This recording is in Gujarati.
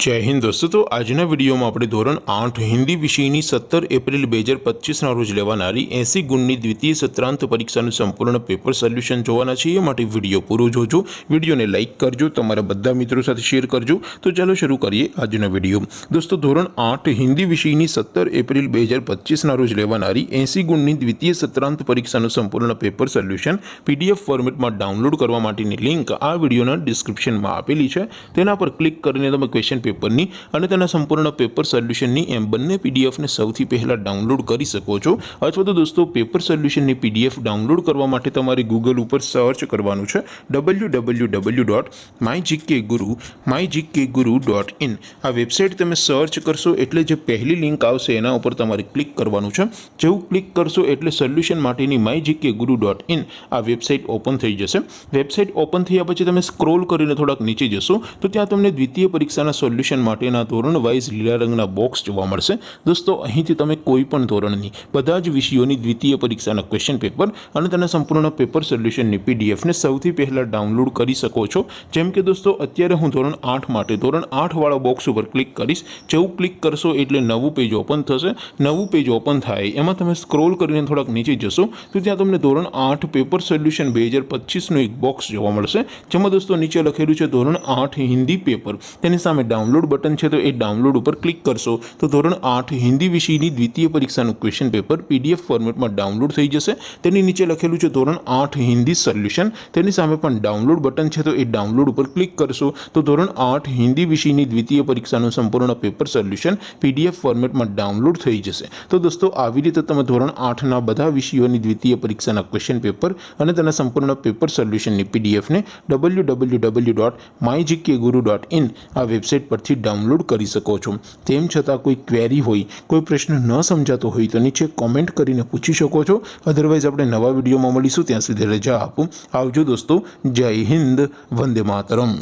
जय हिंद दोस्तों। तो आजना वीडियो में આપણે ધોરણ 8 હિન્દી વિષયની 17 એપ્રિલ 2025 ના રોજ લેવાનારી 80 ગુણની દ્વિતીય સત્રાંત પરીક્ષાનું સંપૂર્ણ પેપર સોલ્યુશન જોવાના છે। એ માટે વિડિયો પૂરો જોજો, વિડિયોને લાઈક કરજો, તમારા બધા મિત્રો સાથે શેર કરજો। તો ચાલો શરૂ કરીએ આજનો વિડિયો। દોસ્તો ધોરણ 8 હિન્દી વિષયની 17 એપ્રિલ 2025 ના રોજ લેવાનારી 80 ગુણની દ્વિતીય સત્રાંત પરીક્ષાનું સંપૂર્ણ પેપર સોલ્યુશન પીડીએફ ફોર્મેટમાં ડાઉનલોડ કરવા માટેની લિંક આ વિડિયોના ડિસ્ક્રિપ્શનમાં આપેલી છે। તેના પર ક્લિક કરીને તમે ક્વેશ્ચન પેપરની અને તેના સંપૂર્ણ પેપર સોલ્યુશનની એમ બંને પીડીએફને સૌથી પહેલા ડાઉનલોડ કરી શકો છો। અથવા તો દોસ્તો પેપર સોલ્યુશનની પીડીએફ ડાઉનલોડ કરવા માટે તમારે ગૂગલ ઉપર સર્ચ કરવાનું છે www.mygkguru.in। આ વેબસાઇટ તમે સર્ચ કરશો એટલે જે પહેલી લિંક આવશે એના ઉપર તમારે ક્લિક કરવાનું છે। જેવું ક્લિક કરશો એટલે સોલ્યુશન માટેની mygkguru.in આ વેબસાઇટ ઓપન થઈ જશે। વેબસાઇટ ઓપન થયા પછી તમે સ્ક્રોલ કરીને થોડાક નીચે જશો તો ત્યાં તમને દ્વિતીય પરીક્ષાના સોલ્યુશન માટેના ધોરણ વાઇઝ લીલા રંગના બોક્સ જોવા મળશે। દોસ્તો અહીંથી તમે કોઈ પણ ધોરણની બધા જ વિષયોની દ્વિતીય પરીક્ષાના ક્વેશ્ચન પેપર અને તેના સંપૂર્ણ પેપર સોલ્યુશનની પીડીએફને સૌથી પહેલા ડાઉનલોડ કરી શકો છો। જેમ કે દોસ્તો અત્યારે હું ધોરણ 8 માટે ધોરણ 8 વાળા બોક્સ ઉપર ક્લિક કરીશ। જેવું ક્લિક કરશો એટલે નવું પેજ ઓપન થશે। નવું પેજ ઓપન થાય એમાં તમે સ્ક્રોલ કરીને થોડાક નીચે જશો તો ત્યાં તમને ધોરણ 8 પેપર સોલ્યુશન 2025 નું એક બોક્સ જોવા મળશે। જેમાં દોસ્તો નીચે લખેલું છે ધોરણ 8 હિન્દી પેપર। તેની સામે ડાઉનલોડ બટન છે તો એ ડાઉનલોડ ઉપર ક્લિક કરશો તો ધોરણ 8 હિન્દી વિષયની દ્વિતીય પરીક્ષાનું ક્વેશ્ચન પેપર પીડીએફ ફોર્મેટમાં ડાઉનલોડ થઈ જશે। તેની નીચે લખેલું છે ધોરણ 8 હિન્દી સોલ્યુશન। તેની સામે પણ ડાઉનલોડ બટન છે તો એ ડાઉનલોડ ઉપર ક્લિક કરશો તો ધોરણ 8 હિન્દી વિષયની દ્વિતીય પરીક્ષાનું સંપૂર્ણ પેપર સોલ્યુશન પીડીએફ ફોર્મેટમાં ડાઉનલોડ થઈ જશે। તો દોસ્તો આવી રીતે તમે ધોરણ 8 ના બધા વિષયોની દ્વિતીય પરીક્ષાના ક્વેશ્ચન પેપર અને તેના સંપૂર્ણ પેપર સોલ્યુશનની પીડીએફને www.mygkguru.in આ વેબસાઇટ પરથી ડાઉનલોડ કરી શકો છો। તેમ છતાં કોઈ ક્વેરી હોય, કોઈ પ્રશ્ન ન સમજાતો હોય તો નીચે કોમેન્ટ કરીને પૂછી શકો છો। અધરવાઇઝ આપણે નવા વિડીયોમાં મળીશું, ત્યાં સુધી રજા આપો। આવજો દોસ્તો। જય હિન્દ, વંદે માતરમ।